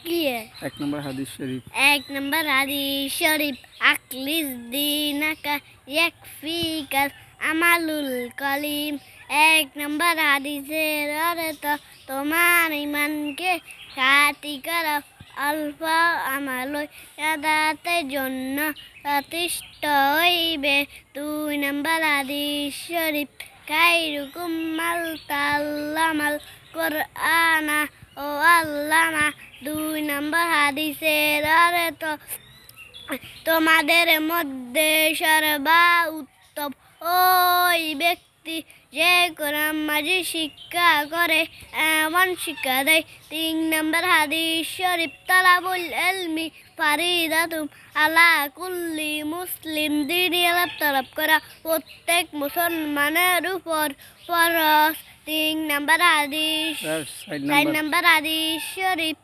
কি এক নম্বর হাদিস শরীফ। এক নম্বর হাদিস শরীফ আকলিস দিনাকা ইয়াকফিকাল আমালুল কলিম। এক নম্বর হাদিসের অর্থ তোমার ইমানকে খাঁটি করো, অল্প আমল ইয়াদাতের জন্য যথেষ্ট হইবে। দুই নম্বর হাদিস শরীফ খায়রুকুম মান তাআল্লামাল কুরআনা ও আল্লামা। দুই নম্বর হাদিসের অর্থ তোমাদের মধ্যে সর্বা উত্তম ওই ব্যক্তি যে কোরআন মাজিদ শিক্ষা করে এমন শিক্ষা দেয়। তিন নম্বর হাদিস শরীফ তালাবুল ইলমি ফারিদাতুন আলা কুল্লি মুসলিম। দ্বিনীয় তলব করা প্রত্যেক মুসলমানের উপর ফরজ। তিন নম্বর হাদিস চার নম্বর হাদিস শরীফ